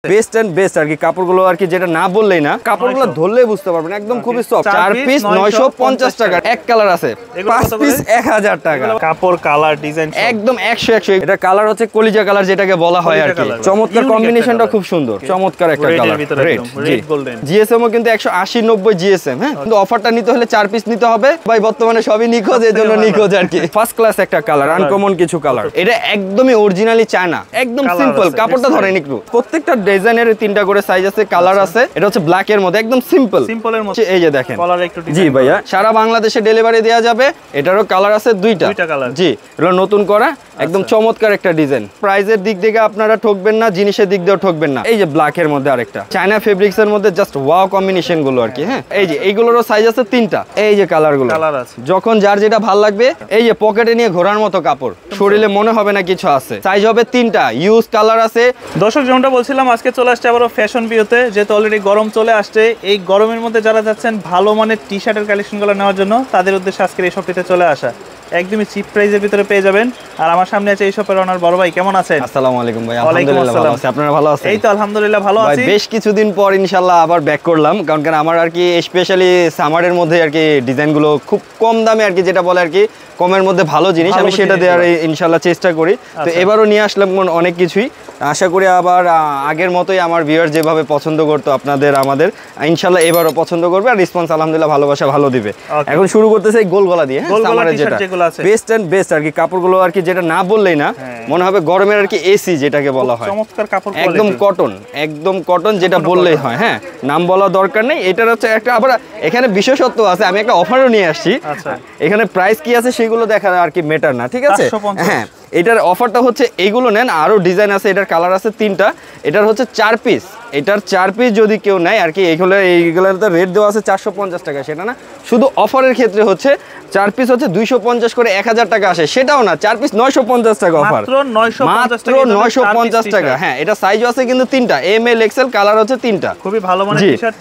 Best and best আর কি কাপড়গুলো আর কি যেটা না বললেই না কাপড়গুলো ধরলেই বুঝতে পারবেন একদম খুবই সফট 4 পিস 950 টাকা এক কালার আছে 5 পিস 1000 টাকা কাপড় কালার ডিজাইন একদম 100 100 এটা কালার হচ্ছে কলিজা কালার যেটাকে বলা হয় আর কি চমৎকার কম্বিনেশনটা খুব সুন্দর চমৎকার একটা কালার রেড গোল্ডেন জিএসএম ও কিন্তু 180 90 জিএসএম হ্যাঁ কিন্তু অফারটা নিতে হলে 4 পিস নিতে হবে ভাই বর্তমানে সবই নিখোঁজ এজন্য নিখোঁজ আর কি ফার্স্ট ক্লাস একটা কালার আনকমন কিছু কালার এটা একদমই অরিজিনালি চায়না একদম সিম্পল কাপড়টা ধরেন একটু প্রত্যেকটা ডিজাইনের তিনটা করে সাইজ আছে কালার আছে এটা হচ্ছে ব্ল্যাক এর মধ্যে একদম সিম্পলের মধ্যে এই যে দেখেন কলার একটু জি ভাইয়া সারা বাংলাদেশে ডেলিভারি দেয়া যাবে এটারও কালার আছে দুইটা কালার জি এটা নতুন করা একদম চমৎকার একটা ডিজাইন প্রাইজের দিক থেকে আপনারা ঠকবেন না জিনিসের দিক দিয়েও ঠকবেন না এই যে ব্ল্যাক এর মধ্যে আরেকটা চায়না ফেব্রিক্স এর মধ্যে জাস্ট ওয়াও কম্বিনেশন গুলো আর কি হ্যাঁ এই যে এইগুলোরও সাইজ আছে তিনটা এই যে কালার গুলো যখন যার যেটা ভালো লাগবে এই যে পকেটে নিয়ে ঘোরার মতো কাপড় শরীরে মনে হবে না কিছু আছে সাইজ হবে তিনটা ইউজ কালার আছে দর্শক যেমনটা বলছিলাম আজকে চলে আসছে আবারো ফ্যাশন ভিউতে যেহেতু অলরেডি গরম চলে আসছে এই গরমের মধ্যে যারা যাচ্ছেন ভালো মানের টি শার্টের কালেকশনগুলো নেওয়ার জন্য তাদের উদ্দেশ্যে আজকের এই শপটিতে চলে আসা একদমই চিপ প্রাইসের ভিতরে পেয়ে যাবেন আর আমার সামনে আছে এই শপের ওনার বড় ভাই কেমন আছেন আসসালামু আলাইকুম ভাই আলহামদুলিল্লাহ ভালো আছি আপনারা ভালো আছেন এই তো আলহামদুলিল্লাহ ভালো আছি ভাই বেশ কিছুদিন পর ইনশাআল্লাহ আবার ব্যাক করলাম কারণ আমার আর কি স্পেশালি সামারের মধ্যে আর কি ডিজাইনগুলো খুব কম দামে আর কি যেটা বলে আর কি কমের মধ্যে ভালো জিনিস আমি সেটা দেওয়ার ইনশাআল্লাহ চেষ্টা করি তো এবারও নিয়ে আসলাম অনেক কিছুই আশা করি আবার আগের মতোই আমার ভিউয়ার যেভাবে পছন্দ করতো আপনাদের আমাদের ইনশাআল্লাহ এবারও পছন্দ করবে আর রেসপন্স আলহামদুলিল্লাহ ভালোবাসা ভালো দিবে এখন শুরু করতেছে গোল গলা দিয়ে হ্যাঁ সামারের যেটা বেস্ট এন্ড বেস্ট আর কি কাপড়গুলো আর কি যেটা না বললেই না মনে হবে গরমের আর কি এসি যেটাকে বলা হয় চমৎকার কাপড় একদম কটন যেটা বললেই হয় হ্যাঁ নাম বলা দরকার নেই এটার হচ্ছে একটা আবার এখানে বিশেষত্ব আছে আমি একটা অফারও নিয়ে আসছি এখানে প্রাইস কি আছে সেগুলো দেখা আর কি মেটার না ঠিক আছে হ্যাঁ এটার অফারটা হচ্ছে এইগুলো নেন আরো ডিজাইন আছে এটার কালার আছে তিনটা এটার হচ্ছে 4 পিস এটার 4 পিস যদি কেউ নেয় আর কি এইগুলোর তো রেট দেওয়া আছে 450 টাকা সেটা না শুধু অফারের ক্ষেত্রে হচ্ছে 4 পিস হচ্ছে 250 করে 1000 টাকা আসে সেটাও না 4 পিস 950 টাকা অফার মাত্র 950 টাকা হ্যাঁ এটা সাইজ আছে কিন্তু তিনটা এম এল এক্সএল কালার হচ্ছে তিনটা খুবই ভালো মানের টি-শার্ট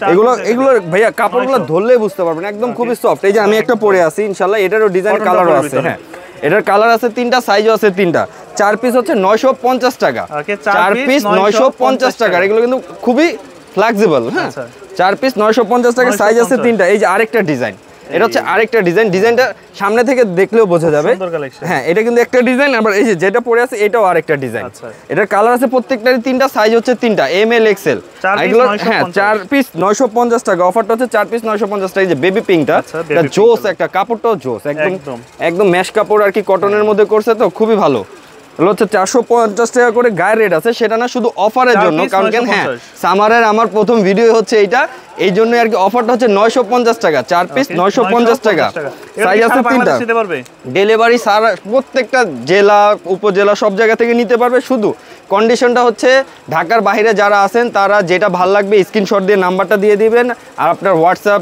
এগুলো ভাইয়া কাপড়গুলো ধরলেই বুঝতে পারবেন একদম খুবই সফট এই যে আমি একটা পরে আছি ইনশাআল্লাহ এটারও ডিজাইন কালারও আছে হ্যাঁ এটার কালার আছে তিনটা সাইজও আছে তিনটা 4 পিস হচ্ছে 950 টাকা 4 পিস 950 টাকা এগুলো কিন্তু খুবই ফ্লেক্সিবল হ্যাঁ 4 পিস 950 টাকা সাইজ আছে তিনটা এই যে আরেকটা ডিজাইন এটা হচ্ছে আরেকটা ডিজাইনটা সামনে থেকে দেখলেও বোঝা যাবে হ্যাঁ এটা কিন্তু একটা ডিজাইন আবার এই যে যেটা পরে আছে এটাও আরেকটা ডিজাইন এটার কালার আছে প্রত্যেকটারই তিনটা সাইজ হচ্ছে তিনটা এম এল এক্সএল এগুলো হ্যাঁ 4 পিস 950 টাকা অফারটা হচ্ছে 4 পিস 950 টাকা এই যে বেবি পিঙ্কটা এটা জোস একটা কাপড়টাও জোস একদম ম্যাশ কাপড় আর কি কটনের মধ্যে করছে তো খুবই ভালো এগুলো হচ্ছে 450 টাকা করে গায়ের রেট আছে সেটা না শুধু অফারের জন্য কারণ হ্যাঁ সামারের আমার প্রথম ভিডিও হচ্ছে এইটা এই জন্য আর কি অফারটা হচ্ছে 950 টাকা 4 পিস 950 টাকা সাইজ আছে তিনটা ডেলিভারি সারা প্রত্যেকটা জেলা উপজেলা সব জায়গা থেকে নিতে পারবে শুধু কন্ডিশনটা হচ্ছে ঢাকার বাইরে যারা আছেন তারা যেটা ভালো লাগবে স্ক্রিনশট দিয়ে নাম্বারটা দিয়ে দিবেন আর আপনার হোয়াটসঅ্যাপ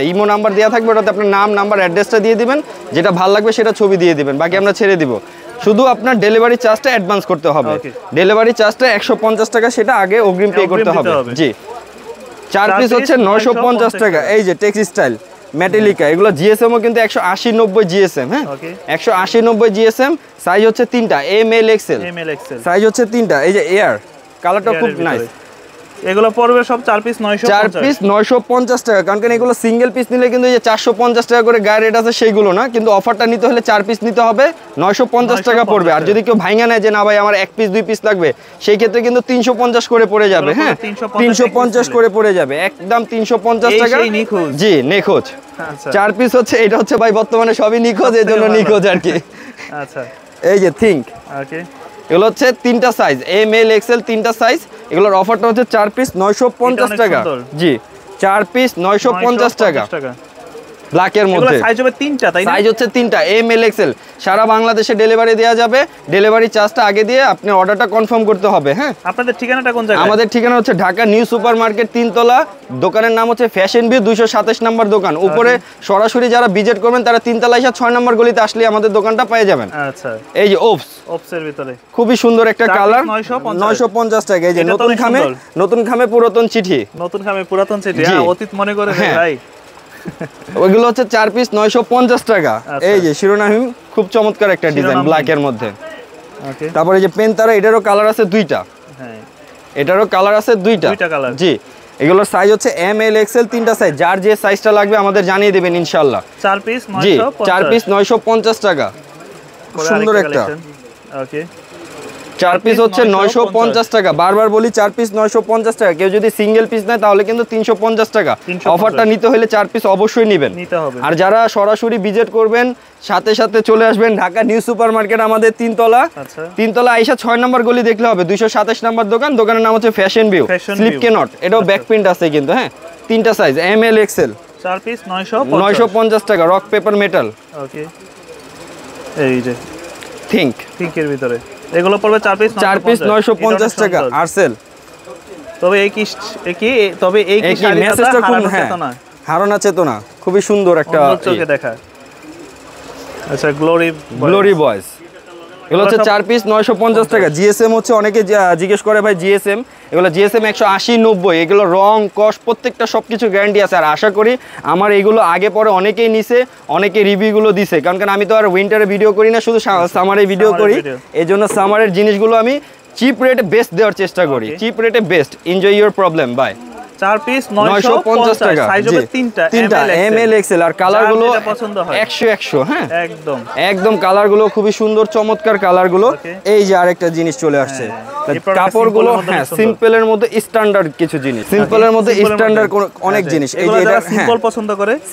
ইমো নাম্বার দেওয়া থাকবে ওটাতে আপনার নাম নাম্বার অ্যাড্রেসটা দিয়ে দিবেন যেটা ভালো লাগবে সেটা ছবি দিয়ে দিবেন বাকি আমরা ছেড়ে দিব শুধু আপনার ডেলিভারি চার্জটা অ্যাডভান্স করতে হবে ডেলিভারি চার্জটা 150 টাকা সেটা আগে অগ্রিম পে করতে হবে জি 4 পিস হচ্ছে 950 টাকা এই যে টেক্সটাইল মেটালিকা এগুলো জিএসএম ও কিন্তু 180 90 জিএসএম হ্যাঁ 180 90 জিএসএম সাইজ হচ্ছে তিনটা এম এল এক্সএল সাইজ হচ্ছে তিনটা এই যে এয়ার কালারটা খুব নাইস এগুলো পড়বে সব 4 পিস 950 টাকা কারণ এগুলো সিঙ্গেল পিস নিলে কিন্তু এই যে 450 টাকা করে গায়ের রেট আছে সেইগুলো না কিন্তু অফারটা নিতে হলে 4 পিস নিতে হবে 950 টাকা পড়বে আর যদি কেউ ভাঙা নেয় যে না ভাই আমার 1 পিস 2 পিস লাগবে সেই ক্ষেত্রে কিন্তু 350 করে পড়ে যাবে হ্যাঁ 350 করে পড়ে যাবে একদম 350 টাকা জি নিখোঁজ 4 পিস হচ্ছে এটা হচ্ছে ভাই বর্তমানে সবই নিখোঁজ এজন্য নিখোঁজ আর কি আচ্ছা এই যে থিংক ওকে এগুলো হচ্ছে তিনটা সাইজ এম এল এক্সএল তিনটা সাইজ এগুলোর অফারটা হচ্ছে 4 পিস 950 টাকা জি 4 পিস 950 টাকা ব্ল্যাক এর মধ্যে সাইজ হবে তিনটা তাই না সাইজ হচ্ছে তিনটা এম এল এক্সএল সারা বাংলাদেশে ডেলিভারি দেওয়া যাবে ডেলিভারি চার্জটা আগে দিয়ে আপনি অর্ডারটা কনফার্ম করতে হবে হ্যাঁ আপনাদের ঠিকানাটা কোন জায়গায় আমাদের ঠিকানা হচ্ছে ঢাকা নিউ সুপার মার্কেট 3 তলা দোকানের নাম হচ্ছে ফ্যাশন ভিউ 227 নম্বর দোকান উপরে সরাসরি যারা ভিজিট করবেন তারা 3 তলায় এসে 6 নম্বর গলিতে আসলে আমাদের দোকানটা পেয়ে যাবেন আচ্ছা এই যে ওপসের ভিতরে খুবই সুন্দর একটা কালার 950 টাকা এই যে নতুন খামে পুরাতন চিঠি অতীত মনে করে ভাই ওইগুলো হচ্ছে 4 পিস 950 টাকা এই যে শিরোনাম খুব চমৎকার একটা ডিজাইন ব্ল্যাক এর মধ্যে ওকে তারপরে এই যে পেন তারা এটারও কালার আছে দুইটা হ্যাঁ এটারও কালার আছে দুইটা কালার। জি, এগুলোর সাইজ হচ্ছে এম এল এক্সেল, তিনটা সাইজ, যার যে সাইজটা লাগবে আমাদের জানিয়ে দিবেন ইনশাআল্লাহ। 4 পিস 950 জি 4 পিস 950 টাকা, সুন্দর একটা। ওকে 4 পিস হচ্ছে 950 টাকা, বারবার বলি 4 পিস 950 টাকা। কেউ যদি সিঙ্গেল পিস নেয় তাহলে কিন্তু 350 টাকা। অফারটা নিতে হলে 4 পিস অবশ্যই নেবেন। আর যারা সরাসরি ভিজিট করবেন সাথে সাথে চলে আসবেন ঢাকা নিউ সুপার মার্কেট, আমাদের তিনতলা আইসা 6 নম্বর গলি দেখলে হবে, 227 নম্বর দোকান, দোকানের নাম হচ্ছে ফ্যাশন ভিউ স্লিপ কেনট। এটাও ব্যাক প্রিন্ট আছে কিন্তু, হ্যাঁ তিনটা size M L XL, 4 piece 950 টাকা, রক পেপার মেটাল। ওকে এই যে থিংকের ভিতরে এগুলো পড়বে 4 পিস 950 টাকা আরসেল। তবে এই কি মেসেজটা খুব হারানো চেতনা, খুবই সুন্দর একটা চোখে দেখা। আচ্ছা গ্লোরি বয়েজ এগুলো হচ্ছে 4 পিস 950 টাকা। জিএসএম হচ্ছে অনেকে জিজ্ঞেস করে ভাই জিএসএম, এগুলো জিএসএম 180 90, এগুলো রং কস প্রত্যেকটা সবকিছু গ্যারান্টি আছে। আর আশা করি আমার এগুলো আগে পরে অনেকেই নিছে, অনেকে রিভিউগুলো দিছে, কারণ আমি তো আর উইন্টারে ভিডিও করি না, শুধু সামারে ভিডিও করি। এই জন্য সামারের জিনিসগুলো আমি চিপ রেটে বেস্ট দেওয়ার চেষ্টা করি, চিপ রেটে best. Enjoy your problem bye. 4 piece 950 টাকা, সাইজ হবে তিনটা এম এল এক্সেল। আর কালারগুলো 100 হ্যাঁ একদম কালারগুলো খুবই সুন্দর, চমৎকার কালারগুলো। এই যে আরেকটা জিনিস চলে আসছে, কাপড়গুলো হ্যাঁ সিম্পলের মধ্যে স্ট্যান্ডার্ড কিছু জিনিস, সিম্পলের মধ্যে স্ট্যান্ডার্ড অনেক জিনিস। এই যে এটা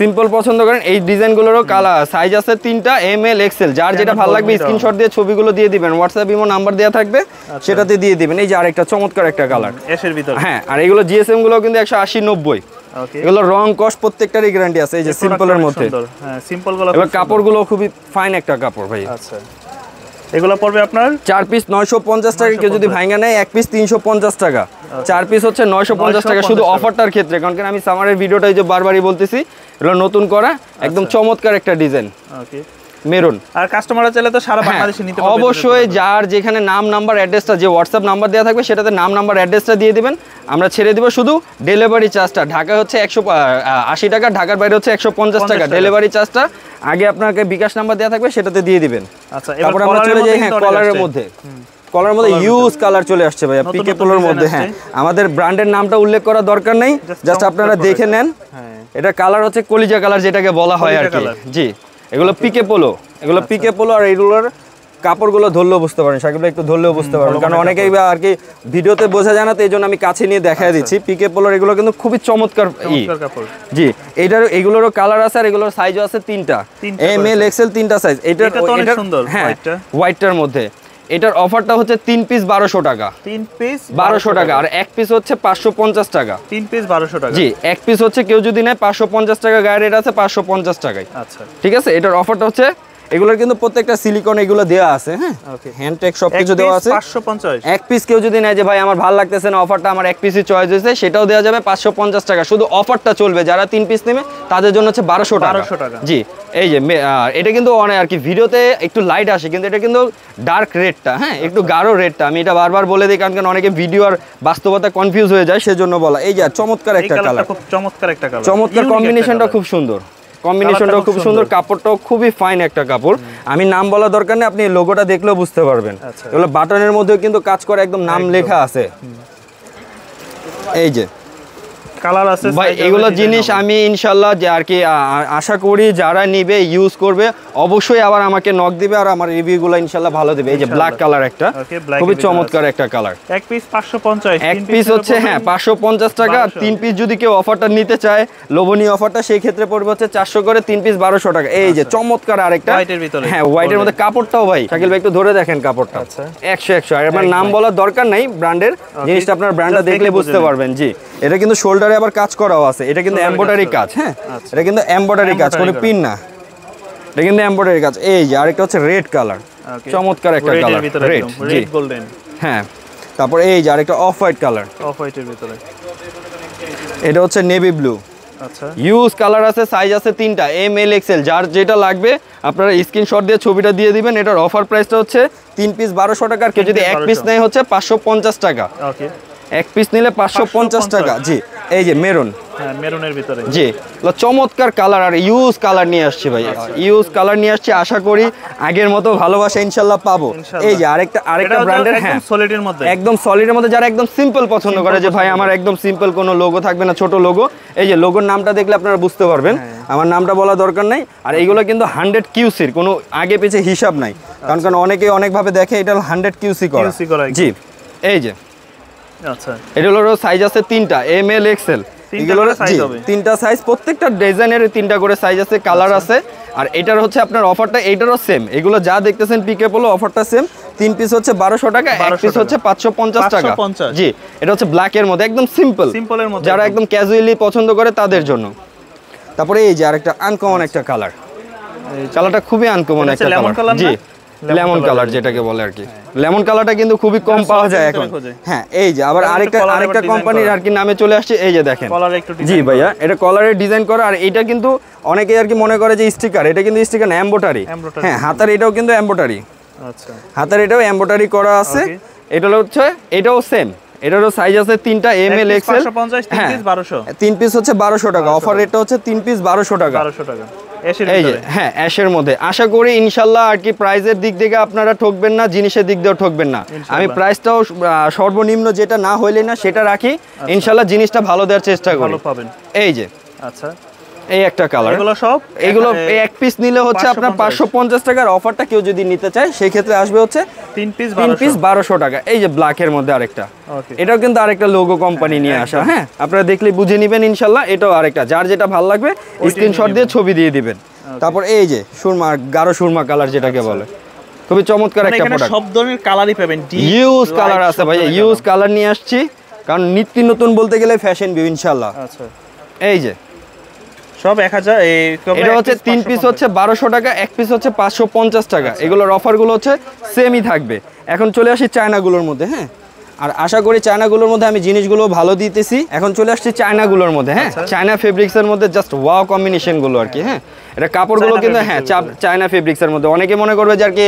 সিম্পল পছন্দ করেন এই ডিজাইনগুলোরও কালার সাইজ আছে তিনটা এম এল এক্সেল, যার যেটা ভালো লাগবে স্ক্রিনশট দিয়ে ছবিগুলো দিয়ে দিবেন, হোয়াটসঅ্যাপ ইমো নাম্বার দেওয়া থাকবে সেটাতে দিয়ে দিবেন। এই যে আরেকটা চমৎকার একটা কালার এর ভিতরে, হ্যাঁ। আর এগুলো জিএসএম গুলো কিন্তু 180 90, এগুলো রং কস প্রত্যেকটারই গ্যারান্টি আছে। এই যে সিম্পলের মধ্যে, হ্যাঁ সিম্পল গুলো, এগুলো কাপড়গুলো খুবই ফাইন একটা কাপড় ভাই। আচ্ছা এগুলো পড়বে আপনার 4 পিস 950 টাকা, কেউ যদি ভাঙা নেয় 1 পিস 350 টাকা, 4 পিস হচ্ছে 950 টাকা শুধু অফারটার ক্ষেত্রে। কারণ আমি সামারের ভিডিওটাই যে বারবারই বলতেছি, এগুলো নতুন করা একদম চমৎকার একটা ডিজাইন। ওকে মেরুন। আর কাস্টমাররা চাইলে তো সারা বাংলাদেশে নিতে পারবে অবশ্যই, যার যেখানে নাম নাম্বার অ্যাড্রেসটা, যে হোয়াটসঅ্যাপ নাম্বার দেওয়া থাকবে সেটাতে নাম নাম্বার অ্যাড্রেসটা দিয়ে দিবেন, আমরা ছেড়ে দিব। শুধু ডেলিভারি চার্জটা ঢাকা হচ্ছে 180 টাকা, ঢাকার বাইরে হচ্ছে 150 টাকা। ডেলিভারি চার্জটা আগে আপনাকে বিকাশ নাম্বার দেওয়া থাকবে সেটাতে দিয়ে দিবেন। আচ্ছা তারপর আমরা চলে যাই হ্যাঁ কলারের মধ্যে। কলার মধ্যে ইউজ কালার চলে আসছে ভাইয়া, পিকে পোলোর মধ্যে। হ্যাঁ আমাদের ব্র্যান্ডের নামটা উল্লেখ করার দরকার নেই, জাস্ট আপনারা দেখে নেন। এটা কালার হচ্ছে কলিজা কালার যেটাকে বলা হয় আর কি। জি এগুলো পিকে পোলো, এগুলো পিকে পোলো। আর এগুলোর কাপড়গুলো ধরলেও বুঝতে পারেন, সাকিব ভাই একটু ধরলেও বুঝতে পারবেন, কারণ অনেকেই আর কি ভিডিওতে বোঝা যায় না, তো এই জন্য আমি কাছে নিয়ে দেখাই দিচ্ছি। পিকে পোলোর এগুলো কিন্তু খুবই চমৎকার কাপড়। জি এগুলোরও কালার আছে, আর এগুলোর সাইজও আছে তিনটা, এম এল এক্সেল তিনটা সাইজ। এটা হ্যাঁ হোয়াইটটার মধ্যে। এটার অফারটা হচ্ছে 3 পিস 1200 টাকা, 3 পিস 1200 টাকা। আর 1 পিস হচ্ছে 550 টাকা, 3 পিস 1200 টাকা। জি 1 পিস হচ্ছে কেউ যদি নেয় 550 টাকা, গায়ের রেট আছে 550 টাকায়। আচ্ছা ঠিক আছে, এটার অফারটা হচ্ছে এগুলোর কিন্তু প্রত্যেকটা সিলিকন এগুলো দেওয়া আছে, হ্যাঁ হ্যান্ড টেক সবকিছু দেওয়া আছে। 550 এক পিস কেউ যদি নেয় যে ভাই আমার ভালো লাগতেছে না অফারটা, আমার এক পিসই চয়েস হয়েছে, সেটাও দেওয়া যাবে 550 টাকা। শুধু অফারটা চলবে যারা 3 পিস নেবে তাদের জন্য হচ্ছে 1200 টাকা। জি এই যে এটা কিন্তু অনেক আর কি ভিডিওতে একটু লাইট আসে, কিন্তু এটা কিন্তু ডার্ক রেডটা, হ্যাঁ একটু গাঢ় রেডটা। আমি এটা বারবার বলে দিই, কারণ অনেকে ভিডিও আর বাস্তবতা কনফিউজ হয়ে যায়, সেজন্য বলা। এই যে চমৎকার একটা কালার, খুব চমৎকার একটা কালার, চমৎকার কম্বিনেশনটা খুব সুন্দর, কম্বিনেশনটাও খুব সুন্দর, কাপড়টাও খুবই ফাইন একটা কাপড়। আমি নাম বলা দরকার নেই, আপনি লোগোটা দেখলেও বুঝতে পারবেন। এগুলো বাটনের মধ্যেও কিন্তু কাজ করে, একদম নাম লেখা আছে। এই যে কালার আছে ভাই, এগুলো জিনিস আমি ইনশাআল্লাহ যে আর কি আশা করি যারা নিবে ইউজ করবে অবশ্যই আবার আমাকে নক দিবে, আর আমার রিভিউগুলো ইনশাআল্লাহ ভালো দিবে। এই যে ব্ল্যাক কালার একটা খুবই চমৎকার একটা কালার, এক পিস 550, এক পিস হচ্ছে হ্যাঁ 550 টাকা। 3 পিস যদি কেউ অফারটা নিতে চায়, লোভনীয় অফারটা, সেই ক্ষেত্রে পড়বে হচ্ছে 400 করে, 3 পিস 1200 টাকা। এই যে চমৎকার আরেকটা হোয়াইটের ভিতরে, হ্যাঁ হোয়াইটের মধ্যে। কাপড়টাও ভাই শাকিল ভাই একটু ধরে দেখেন কাপড়টা 100 আর আমার নাম বলার দরকার নাই ব্র্যান্ডের, জিনিসটা আপনার ব্র্যান্ডটা দেখলে বুঝতে পারবেন। জি এটা কিন্তু শোল্ডারে আবার কাজ করাও আছে, এটা কিন্তু এমব্রয়ডারি কাজ, হ্যাঁ এটা কিন্তু এমব্রয়ডারি কাজ, কোনো পিন না, এটা কিন্তু এমব্রয়ডারি কাজ। এই যে আরেকটা হচ্ছে রেড কালার, চমৎকার একটা কালার, রেড গোল্ডেন। হ্যাঁ তারপর এই যে আরেকটা অফ হোয়াইট কালার, অফ হোয়াইটের ভিতরে এটা হচ্ছে নেভি ব্লু। আচ্ছা ইউজ কালার আছে, সাইজ আছে তিনটা, এম এল এক্সেল, যার যেটা লাগবে আপনারা স্ক্রিনশট দিয়ে ছবিটা দিয়ে দিবেন। এটার অফার প্রাইসটা হচ্ছে 3 পিস 1200 টাকা, আর কেউ যদি এক পিস নেয় হচ্ছে 550 টাকা। ওকে এক পিস নিলে 550 টাকা। জি এই যে মেরুন, হ্যাঁ মেরুনের ভিতরে জি, চমৎকার কালার আর ইউজ কালার নিয়ে আসছি ভাই, ইউজ কালার নিয়ে আসছি। আশা করি আগের মতো ভালোবাসা ইনশাআল্লাহ পাবো। এই যে আরেকটা ব্র্যান্ডের, হ্যাঁ সলিডের মধ্যে, একদম সলিডের মধ্যে, যারা একদম সিম্পল পছন্দ করে যে ভাই আমার একদম সিম্পল, কোনো লোগো থাকবে না, ছোট লোগো। এই যে লোগোর নামটা দেখলে আপনারা বুঝতে পারবেন, আমার নামটা বলা দরকার নাই। আর এইগুলো কিন্তু 100 কিউসির, কোনো আগে পিছে হিসাব নাই, কারণ অনেকে অনেকভাবে দেখে এটা 100 কিউসি করা। জি, এই যে আচ্ছা, এগুলোর সাইজ আছে 3টা, এম এল এক্সেল। এগুলোর 3টা সাইজ, প্রত্যেকটা ডিজাইনের 3টা করে সাইজ আছে, কালার আছে। আর এটার হচ্ছে আপনার অফারটা এইটারও সেম, এগুলো যা দেখতেছেন পিকে পোলো অফারটা সেম। 3 পিস হচ্ছে 1200 টাকা, 1 পিস হচ্ছে 550 টাকা। জি, এটা হচ্ছে ব্ল্যাক এর মধ্যে, একদম সিম্পলের মধ্যে, যারা একদম ক্যাজুয়ালি পছন্দ করে তাদের জন্য। তারপরে এই যে আরেকটা আনকমন একটা কালার, কালারটা খুবই আনকমন একটা কালার। জি, লেমন কালার যেটাকে বলে আর কি। লেমন কালারটা কিন্তু খুবই কম পাওয়া যায় এখন। হ্যাঁ, এই যে আবার আরেকটা কোম্পানির আর কি নামে চলে আসছে, এই যে দেখেন। জি ভাইয়া, এটা কলারের ডিজাইন করা। আর এটা কিন্তু অনেকেই আর কি মনে করে যে স্টিকার, এটা কিন্তু স্টিকার না, এমব্রয়ডারি। হ্যাঁ, হাতের এটাও কিন্তু এমব্রয়ডারি। আচ্ছা, হাতের এটাও এমব্রয়ডারি করা আছে। এটা হচ্ছে, এটাও সেম, এটারও সাইজ আছে 3টা, এম এল এক্সেল। 3 পিস হচ্ছে 1200 টাকা, অফার রেটটা হচ্ছে 3 পিস 1200 টাকা। এই যে হ্যাঁ, অ্যাশের মধ্যে। আশা করি ইনশাল্লাহ আর কি প্রাইসের দিক থেকে আপনারা ঠকবেন না, জিনিসের দিক দিয়েও ঠকবেন না। আমি প্রাইসটাও সর্বনিম্ন যেটা না হইলে না সেটা রাখি, ইনশাল্লাহ জিনিসটা ভালো দেওয়ার চেষ্টা করি। এই যে আচ্ছা, এই একটা কালার, এগুলো এক পিস নিলে হচ্ছে আপনার 550 টাকার। অফারটা কেউ যদি নিতে চায় সেই ক্ষেত্রে আসবে হচ্ছে 3 পিস 1200 টাকা। এই যে ব্ল্যাকের মধ্যে আরেকটা, এটাও কিন্তু আরেকটা লোগো কোম্পানি নিয়ে আসা। হ্যাঁ, আপনারা দেখলে বুঝে নেবেন ইনশাল্লাহ। এটাও আরেকটা, যার যেটা ভালো লাগবে স্ক্রিনশট দিয়ে ছবি দিয়ে দিবেন। তারপর এই যে সুরমা, গাঢ় সুরমা কালার যেটাকে বলে, খুবই চমৎকার একটা প্রোডাক্ট। সব ধরনের কালারই পাবেন, ইউজ কালার আছে ভাই, ইউজ কালার নিয়ে আসছি, কারণ নিত্য নতুন বলতে গেলে ফ্যাশন ভিউ ইনশাল্লাহ। আচ্ছা, এই যে সব 1000, এটা হচ্ছে 3 পিস হচ্ছে 1200 টাকা, 1 পিস হচ্ছে 550 টাকা। এগুলোর অফারগুলো হচ্ছে সেমই থাকবে। এখন চলে আসি চায়নাগুলোর মধ্যে। হ্যাঁ, আর আশা করি চায়নাগুলোর মধ্যে আমি জিনিসগুলো ভালো দিতেছি। এখন চলে আসছি চায়নাগুলোর মধ্যে। হ্যাঁ, চায়না ফেব্রিক্সের মধ্যে জাস্ট ওয়াও কম্বিনেশনগুলো আর কি। হ্যাঁ, এটা কাপড়গুলো কিন্তু হ্যাঁ চায়না ফেব্রিক্সের মধ্যে। অনেকে মনে করবে যে আর কি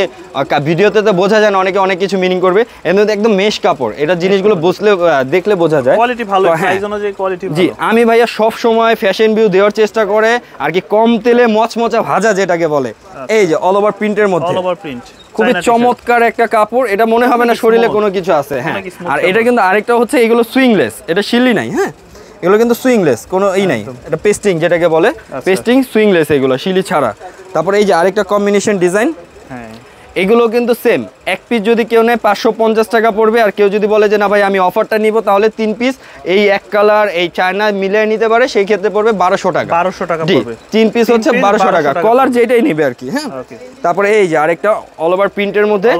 ভিডিওতে তো বোঝা যায় না, অনেকে অনেক কিছু মিনিং করবে। এর মধ্যে একদম মেশ কাপড়, এটা জিনিসগুলো বুঝলে দেখলে বোঝা যায় কোয়ালিটি ভালো, প্রাইস অনুযায়ী কোয়ালিটি ভালো। জি, আমি ভাইয়া সব সময় ফ্যাশন ভিউ দেওয়ার চেষ্টা করে আর কি, কম তেলে মচমচা ভাজা যেটাকে বলে। এই যে অল ওভার প্রিন্টের মধ্যে, অল ওভার প্রিন্ট, খুবই চমৎকার একটা কাপড়। এটা মনে হবে না শরীরে কোনো কিছু আছে। হ্যাঁ, আর এটা কিন্তু আরেকটা হচ্ছে, এগুলো সুইংলেস, এটা শিলি নাই। হ্যাঁ, এগুলো কিন্তু সুইংলেস, কোনো নাই, এটা পেস্টিং যেটাকে বলে, পেস্টিং সুইংলেস, এগুলো শিলি ছাড়া। তারপর এই যে আরেকটা কম্বিনেশন ডিজাইন, হ্যাঁ এগুলো কিন্তু সেম। এক পিস যদি কেউ নেয় 550 টাকা পড়বে। আর কেউ যদি বলে যে না ভাই আমি অফারটা নিব, তাহলে 3 পিস এই এক কালার এই চায়না মিলিয়ে নিতে পারে, সেই ক্ষেত্রে পড়বে 1200 টাকা। 1200 টাকা পড়বে, 3 পিস হচ্ছে 1200 টাকা, কলার যেটাই নিবে আর কি। হ্যাঁ, তারপরে এই যে আরেকটা অল ওভার প্রিন্টের মধ্যে,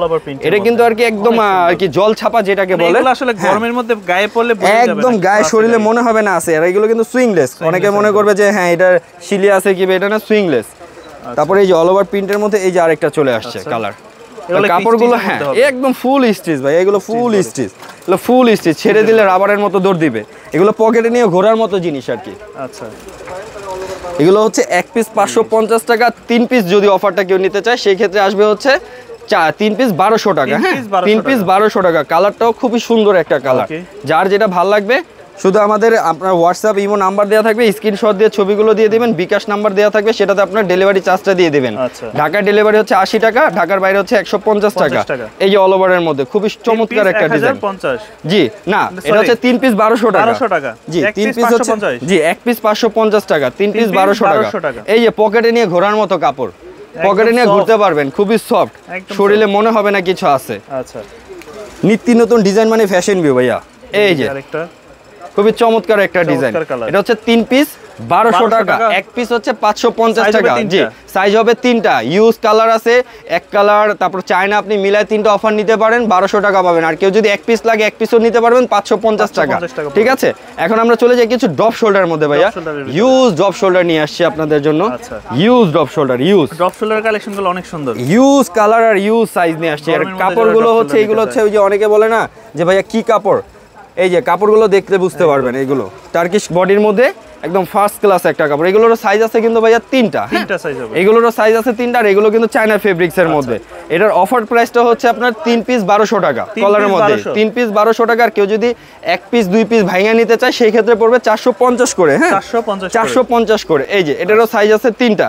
এটা কিন্তু আর কি একদম আর কি জল ছাপা যেটাকে বলে। এগুলো আসলে গরমের মধ্যে গায়ে পড়লে একদম গায়ে শরীরে মনে হবে না আছে। আর এগুলো কিন্তু সুইংলেস। অনেকে মনে করবে যে হ্যাঁ এটা শিলি আছে কি, এটা না, সুইংলেস। তারপরে এই যে অল ওভার প্রিন্টের মধ্যে এই যে আরেকটা চলে আসছে কালার। কাপড়গুলো হ্যাঁ একদম ফুল স্টিচ ভাই, এগুলো ফুল স্টিচ, এগুলো ফুল স্টিচ, ছেড়ে দিলে রাবারের মতো দৌড় দিবে। এগুলো পকেটে নিয়ে ঘোরার মতো জিনিস আর কি। আচ্ছা, এগুলো হচ্ছে 1 পিস 550 টাকা। 3 পিস যদি অফারটা কেউ নিতে চায় সেই ক্ষেত্রে আসবে হচ্ছে 3 পিস 1200 টাকা। হ্যাঁ, 3 পিস 1200 টাকা। কালারটাও খুবই সুন্দর একটা কালার, যার যেটা ভালো লাগবে শুধু আমাদের আপনার হোয়াটসঅ্যাপ ইমো নাম্বার দেওয়া থাকবে, স্ক্রিনশট দিয়ে ছবিগুলো দিয়ে দিবেন, বিকাশ নাম্বার দেওয়া থাকবে, সেটাতে আপনার ডেলিভারি চার্জটা দিয়ে দিবেন। ঢাকার ডেলিভারি হচ্ছে 80 টাকা, ঢাকার বাইরে হচ্ছে 150 টাকা। এই যে অল ওভারের মধ্যে খুবই চমৎকার একটা ডিজাইন। জি না, এটা হচ্ছে 3 পিস 1200 টাকা। জি, 3 পিস হচ্ছে, জি 1 পিস 550 টাকা, 3 পিস 1200 টাকা। এই যে পকেটে নিয়ে ঘোরার মতো কাপড়, পকেটে নিয়ে ঘুরতে পারবেন, খুবই সফট, শরীরে মনে হবে না কিছু আছে। আচ্ছা, নিত্য নতুন ডিজাইন মানে ফ্যাশন ভিউ ভাইয়া। এই যে আরেকটা খুবই চমৎকার একটা ডিজাইন, এটা হচ্ছে 3 পিস 1200 টাকা, 1 পিস হচ্ছে 550 টাকা। জি, সাইজ হবে 3টা, ইউজ কালার আছে, এক কালার, তারপর চায়না আপনি মিলায় 3টা অফার নিতে পারেন, 1200 টাকা পাবেন। আর কেউ যদি 1 পিস লাগে 1 পিসও নিতে পারবেন 550 টাকা। ঠিক আছে, এখন আমরা চলে যাই কিছু ড্রপ শোল্ডারের মধ্যে ভাইয়া। ইউজ ড্রপ শোল্ডার নিয়ে আসছি আপনাদের জন্য। Use drop shoulder, use drop shoulder কালেকশনগুলো অনেক সুন্দর, ইউজ কালার আর ইউজ সাইজ নিয়ে আসছি। আর কাপড়গুলো হচ্ছে এইগুলো হচ্ছে ওই যে অনেকে বলে না যে ভাইয়া কি কাপড়, এই যে কাপড়গুলো দেখলে বুঝতে পারবেন, এইগুলো টার্কিশ বডির মধ্যে একদম ফার্স্ট ক্লাস একটা কাপড়। এগুলোর সাইজ আছে কিন্তু ভাইয়া তিনটা, সাইজ হবে। এগুলোর সাইজ আছে তিনটা, আর এগুলো কিন্তু চায়না ফেব্রিক্স এর মধ্যে। এটার অফার প্রাইসটা হচ্ছে আপনার 3 পিস 1200 টাকা কলারের মধ্যে, 3 পিস 1200 টাকা। আর কেউ যদি 1 পিস 2 পিস ভাঙা নিতে চায় সেই ক্ষেত্রে পড়বে 450 করে। হ্যাঁ 450 করে। এই যে এটারও সাইজ আছে তিনটা।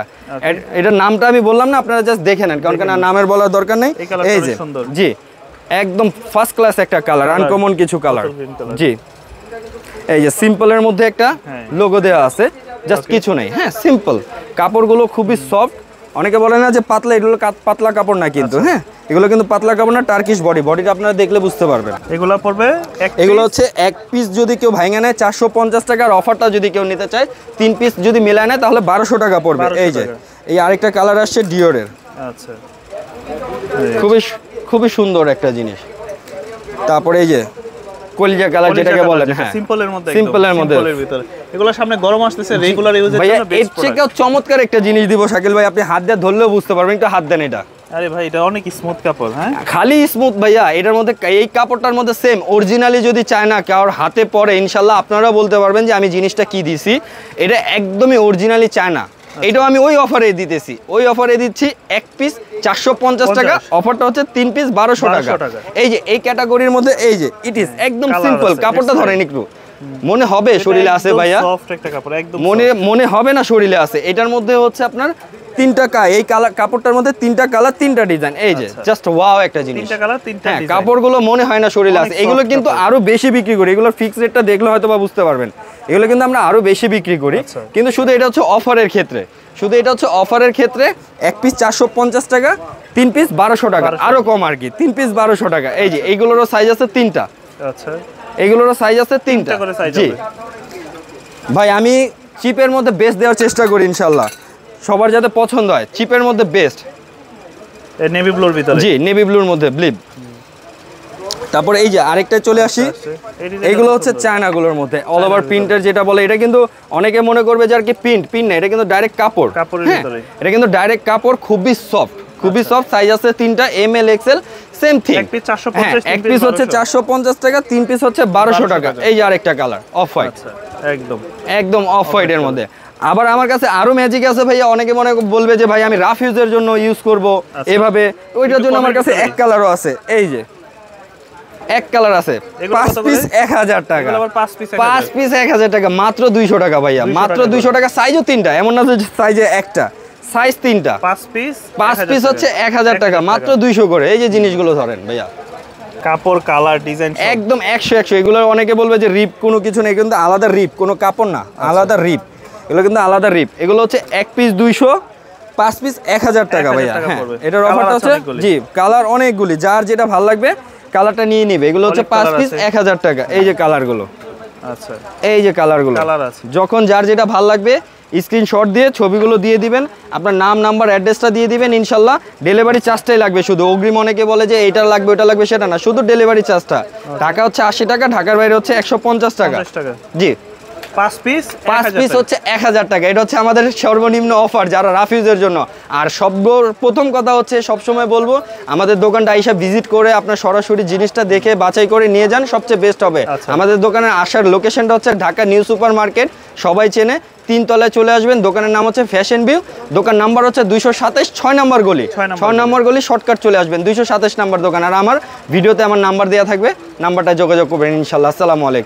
এটার নামটা আমি বললাম না, আপনারা জাস্ট দেখে নেন, কারণ নামের বলার দরকার নেই। এই যে জি একদম ফার্স্ট ক্লাস একটা কালার, আনকমন কিছু কালার। জি এই যে সিম্পলের মধ্যে একটা লোগো দেওয়া আছে, জাস্ট কিছু নেই। হ্যাঁ সিম্পল, কাপড়গুলো খুবই সফট। অনেকে বলে না যে পাতলা, এগুলো পাতলা কাপড় না কিন্তু। হ্যাঁ এগুলো কিন্তু পাতলা কাপড় না, টার্কিশ বডিটা আপনারা দেখলে বুঝতে পারবেন। এগুলো পড়বে, এগুলো হচ্ছে 1 পিস যদি কেউ ভাঙা নেয় 450 টাকা। আর অফারটা যদি কেউ নিতে চায় 3 পিস যদি মিলায় নেয় তাহলে 1200 টাকা পড়বে। এই যে এই আরেকটা কালার আসছে ডিওরের। আচ্ছা খুবই সুন্দর একটা জিনিস। তারপরে এই যে কলিজা কালার যেটাকে বলেন, হ্যাঁ সিম্পলের মধ্যে ভিতরে। এগুলো সামনে গরম আসতেছে, রেগুলার ইউজের জন্য বেস্ট প্রোডাক্ট। এর চমৎকার একটা জিনিস দিব শাকিল ভাই, আপনি হাত দিয়ে ধরলেও বুঝতে পারবেন। একটু হাত দেন এটা। আরে ভাই এটা অনেক স্মুথ কাপড়। হ্যাঁ খালি স্মুথ ভাইয়া, এটার মধ্যে এই কাপড়টার মধ্যে সেম অরিজিনালি যদি চায় না কারোর হাতে পরে, ইনশাল্লাহ আপনারা বলতে পারবেন যে আমি জিনিসটা কি দিছি। এটা একদমই অরিজিনালি চায় না। এটাও আমি ওই অফারে দিতেছি, ওই অফারে দিচ্ছি 1 পিস 450 টাকা। অফারটা হচ্ছে 3 পিস 1200 টাকা। এই যে এই ক্যাটাগরির মধ্যে এই যে ইট ইজ একদম সিম্পল। কাপড়টা ধরেন একটু, মনে হবে শরীরে আছে ভাইয়া, মনে হবে না শরীরে আছে। এটার মধ্যে হচ্ছে আপনার 3টা এই কাপড়টার মধ্যে 3টা কালার 3টা ডিজাইন। এই যে জাস্ট ওয়াও একটা জিনিস। 3টা কালার 3টা ডিজাইন, কাপড়গুলো মনে হয় না শরীরে আছে। এগুলো কিন্তু আরো বেশি বিক্রি করি, এগুলোর ফিক্স রেটটা দেখলে হয়তো বা বুঝতে পারবেন। এগুলো কিন্তু আমরা আরো বেশি বিক্রি করি, কিন্তু শুধু এটা হচ্ছে অফারের ক্ষেত্রে। 1 পিস 450 টাকা, 3 পিস 1200 টাকা, আরো কম আর কি, 3 পিস 1200 টাকা। এই যে এইগুলোরও সাইজ আছে 3টা। আচ্ছা এগুলোরও সাইজ আছে 3টা। জি ভাই আমি চিপের মধ্যে বেস্ট দেওয়ার চেষ্টা করি ইনশাআল্লাহ, সবার যাতে পছন্দ হয়। চিপের মধ্যে বেস্ট, নেভি ব্লুর ভিতরে। জি নেভি ব্লুর মধ্যে ব্লিপ। তারপরে এই যে আরেকটা চলে আসি, এইগুলো হচ্ছে চায়নাগুলোর মধ্যে অল ওভার প্রিন্টার যেটা বলে। এটা কিন্তু অনেকে মনে করবে যে আর কি প্রিন্ট না, এটা কিন্তু ডাইরেক্ট কাপড়। এটা কিন্তু ডাইরেক্ট কাপড়, খুবই সফট। সাইজ আছে 3টা, M L XL, same thing. 1 piece হচ্ছে 450 টাকা, 3 পিস হচ্ছে 1200 টাকা। এই যে আরেকটা কালার অফ হোয়াইট, একদম অফ হোয়াইট এর মধ্যে। আবার আমার কাছে আরো ম্যাজিক আছে ভাইয়া। অনেকে মনে বলবে যে ভাই আমি রাফ ইউজের জন্য ইউজ করব এভাবে, ওইটার জন্য আমার কাছে এক কালারও আছে। এই যে এক কালার আছে, 5 পিস 1000 টাকা। 5 পিস 1000 টাকা, মাত্র 200 টাকা ভাইয়া, মাত্র 200 টাকা। সাইজও 3টা, এমন না যে সাইজে একটা, সাইজ 3টা। 5 পিস হচ্ছে 1000 টাকা, মাত্র 200 করে। এই যে জিনিসগুলো ধরেন ভাইয়া, কাপড় কালার ডিজাইন একদম 100 এগুলো অনেকে বলবে যে রিপ কোনো কিছু নেই, কিন্তু আলাদা রিপ, কোনো কাপড় না, আলাদা রিপ। এগুলো কিন্তু আলাদা রিপ। এগুলো হচ্ছে 1 পিস 200, 5 পিস 1000 টাকা ভাইয়া। হ্যাঁ এটার অফারটা হচ্ছে জি কালার অনেকগুলি, যার যেটা ভালো লাগবে কালারটা নিয়ে নিবে। এগুলো হচ্ছে 5 পিস 1000 টাকা। এই যে কালারগুলো, আচ্ছা এই যে কালারগুলো, যখন যার যেটা ভালো লাগবে স্ক্রিনশট দিয়ে ছবিগুলো দিয়ে দিবেন, আপনার নাম নাম্বার অ্যাড্রেসটা দিয়ে দিবেন। ইনশাল্লাহ ডেলিভারি চার্জটাই লাগবে শুধু। অগ্রিম অনেকে বলে যে এটা লাগবে ওটা লাগবে, সেটা না, শুধু ডেলিভারি চার্জটা। টাকা হচ্ছে 80 টাকা, ঢাকার বাইরে হচ্ছে 150 টাকা। জি 5 পিস হচ্ছে 1000 টাকা। এটা হচ্ছে আমাদের সর্বনিম্ন অফার যারা রাফিউজের জন্য। আর প্রথম কথা হচ্ছে সবসময় বলবো, আমাদের দোকানটা আইসা ভিজিট করে আপনার সরাসরি জিনিসটা দেখে বাছাই করে নিয়ে যান, সবচেয়ে বেস্ট হবে। আমাদের দোকানের আসার লোকেশনটা হচ্ছে ঢাকা নিউ সুপার মার্কেট, সবাই চেনে, 3 তলায় চলে আসবেন। দোকানের নাম হচ্ছে ফ্যাশন ভিউ, দোকান নাম্বার হচ্ছে 227, 6 নম্বর গলি, 6 নম্বর গলি, শর্টকাট চলে আসবেন, 227 নম্বর দোকান। আর আমার ভিডিওতে আমার নাম্বার দেওয়া থাকবে, নাম্বারটা যোগাযোগ করবেন ইনশাল্লাহ। আসসালামু আলাইকুম।